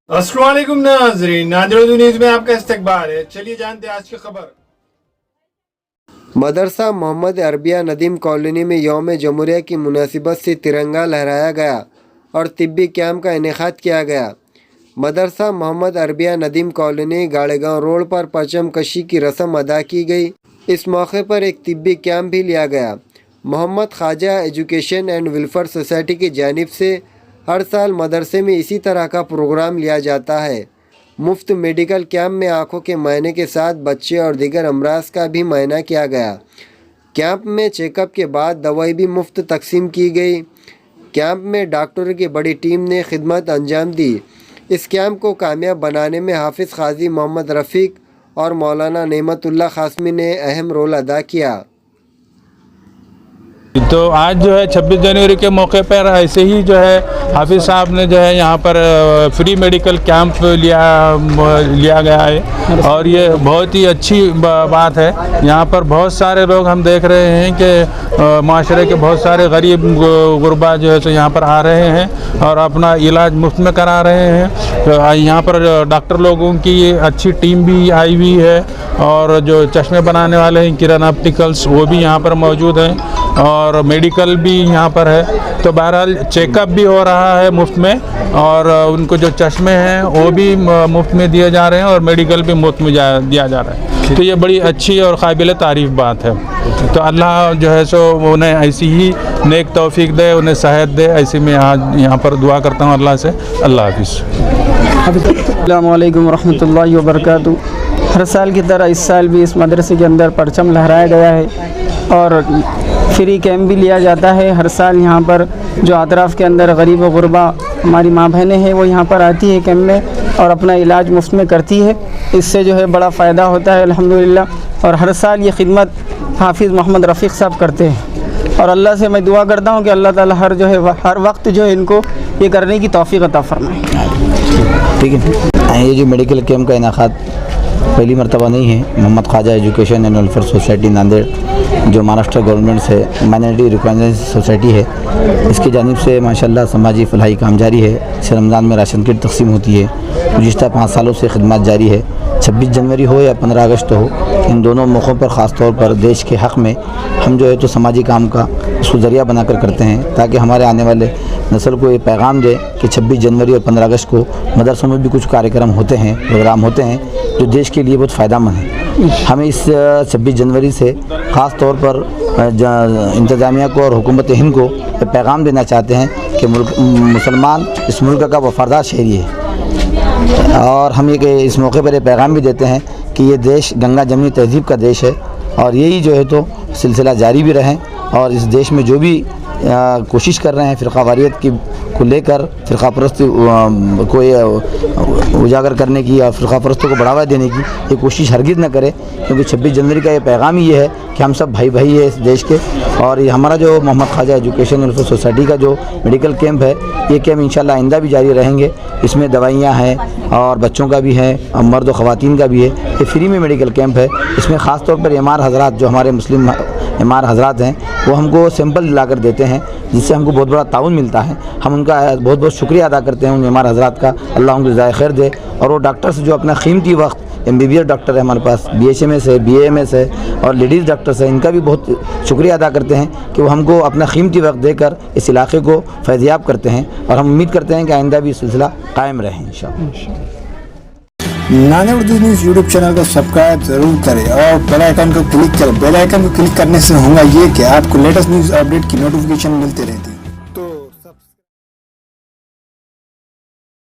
अस्सलाम वालेकुम नाज़रीन, नादिर न्यूज़ में आपका इस्तकबाल है। चलिए जानते हैं आज की खबर। मदरसा मोहम्मद अरबिया नदीम कॉलोनी में यौम जमहूरिया की मुनासिबत से तिरंगा लहराया गया और तिब्बी कैंप का इनेकाद किया गया। मदरसा मोहम्मद अरबिया नदीम कॉलोनी गाड़ेगांव रोड पर परचम कशी की रस्म अदा की गई। इस मौके पर एक तिब्बी कैंप भी लिया गया। Mohammed Khwaja education and welfare society की जानिब से हर साल मदरसे में इसी तरह का प्रोग्राम लिया जाता है। मुफ्त मेडिकल कैंप में आँखों के मायने के साथ बच्चे और दीगर अमराज का भी मायना किया गया। कैंप में चेकअप के बाद दवाई भी मुफ्त तकसीम की गई। कैंप में डॉक्टरों की बड़ी टीम ने खिदमत अंजाम दी। इस कैंप को कामयाब बनाने में हाफिज़ काजी मोहम्मद रफ़ीक और मौलाना नेमतुल्लाह क़ासमी ने अहम रोल अदा किया। तो आज जो है 26 जनवरी के मौके पर ऐसे ही जो है हाफिज़ साहब ने जो है यहाँ पर फ्री मेडिकल कैंप लिया गया है और ये बहुत ही अच्छी बात है। यहाँ पर बहुत सारे लोग हम देख रहे हैं कि माशरे के बहुत सारे गरीब गुरबा जो है तो यहाँ पर आ रहे हैं और अपना इलाज मुफ्त में करा रहे हैं। तो यहाँ पर डॉक्टर लोगों की अच्छी टीम भी आई हुई है और जो चश्मे बनाने वाले हैं किरण ऑप्टिकल्स वो भी यहाँ पर मौजूद हैं और मेडिकल भी यहाँ पर है। तो बहरहाल चेकअप भी हो रहा है मुफ्त में और उनको जो चश्मे हैं वो भी मुफ्त में दिए जा रहे हैं और मेडिकल भी मुफ्त में दिया जा रहा है। तो ये बड़ी अच्छी और काबिल तारीफ़ बात है। तो अल्लाह जो है सो उन्हें ऐसी ही नेक तौफीक दे, उन्हें सेहत दे। ऐसी मैं आज यहाँ पर दुआ करता हूँ अल्लाह से। अल्लाह हाफिज़। अस्सलामु अलैकुम रहमतुल्लाहि व बरकातहू। हर साल की तरह इस साल भी इस मदरसे के अंदर परचम लहराया गया है और फ्री कैंप भी लिया जाता है। हर साल यहाँ पर जो अतराफ़ के अंदर गरीब व गुरबा हमारी माँ बहनें हैं वो यहाँ पर आती है कैंप में और अपना इलाज मुफ्त में करती है। इससे जो है बड़ा फ़ायदा होता है अल्हम्दुलिल्लाह। और हर साल ये खिदमत हाफिज़ मोहम्मद रफ़ीक साहब करते हैं और अल्लाह से मैं दुआ करता हूँ कि अल्लाह ताला हर वक्त जो है इनको ये करने की तौफ़ीक़ अता फरमाए। ठीक है, ये जो मेडिकल कैंप का इनेकाद पहली मरतबा नहीं है। Mohammed Khwaja education and welfare society Nanded जो महाराष्ट्र गवर्नमेंट से माइनॉरिटी रिकॉग्नाइज्ड सोसाइटी है, इसकी जानिब से माशाल्लाह समाजी फलाही काम जारी है। इस रमज़ान में राशन किट तकसीम होती है। गुज़िश्ता 5 सालों से खिदमत जारी है। 26 जनवरी हो या 15 अगस्त हो, इन दोनों मौक़ों पर ख़ास तौर पर देश के हक़ में हम जो है तो समाजी काम का उसको ज़रिया बनाकर करते हैं ताकि हमारे आने वाले नस्ल को ये पैगाम दे कि 26 जनवरी और 15 अगस्त को मदरसों में भी कुछ कार्यक्रम होते हैं, प्रोग्राम होते हैं जो देश के लिए बहुत फ़ायदेमंद है। हमें इस 26 जनवरी से ख़ास तौर पर इंतज़ामिया को और हुकूमत हिंद को पैगाम देना चाहते हैं कि मुसलमान इस मुल्क का वफ़ादार शहरी है और हम ये इस मौके पर पैगाम भी देते हैं कि ये देश गंगा जमनी तहज़ीब का देश है और यही जो है तो सिलसिला जारी भी रहें और इस देश में जो भी कोशिश कर रहे हैं फ़िरक़ावारियत की को लेकर फ़िरक़ा परस्ती को उजागर करने की या फ़िरक़ा परस्तों को बढ़ावा देने की ये कोशिश हरगिज़ न करें, क्योंकि 26 जनवरी का ये पैगाम ही ये है कि हम सब भाई भाई है इस देश के। और ये हमारा जो Mohammed Khwaja education welfare society का जो मेडिकल कैंप है, ये कैंप इंशाल्लाह आइंदा भी जारी रहेंगे। इसमें दवाइयाँ हैं और बच्चों का भी है और मर्द और ख़वातीन का भी है। ये फ्री में मेडिकल कैंप है। इसमें ख़ास तौर पर एमआर हज़रात जो हमारे मुस्लिम एमआर हज़रात हैं वो हमको सैंपल दिलाकर देते हैं, जिससे हमको बहुत बड़ा ताउन मिलता है। हम उनका बहुत बहुत शुक्रिया अदा करते हैं उन एमआर हज़रात का। अल्लाह उनको जज़ाए खैर दे। और वो डॉक्टर्स जो अपना कीमती वक्त MBBS डॉक्टर है हमारे पास, BHMS है, BAMS है और लेडीज़ डॉक्टर्स हैं, इनका भी बहुत शुक्रिया अदा करते हैं कि वो हमको अपना कीमती वक्त देकर इस इलाके को फैज़याब करते हैं और हम उम्मीद करते हैं कि आइंदा भी सिलसिला कायम रहे इंशाअल्लाह। नादिर न्यूज़ यूट्यूब चैनल को सब्सक्राइब जरूर करें और बेल आइकन को क्लिक करें। बेल आइकन को क्लिक करने से होगा ये कि आपको लेटेस्ट न्यूज़ अपडेट की नोटिफिकेशन मिलती रहती है।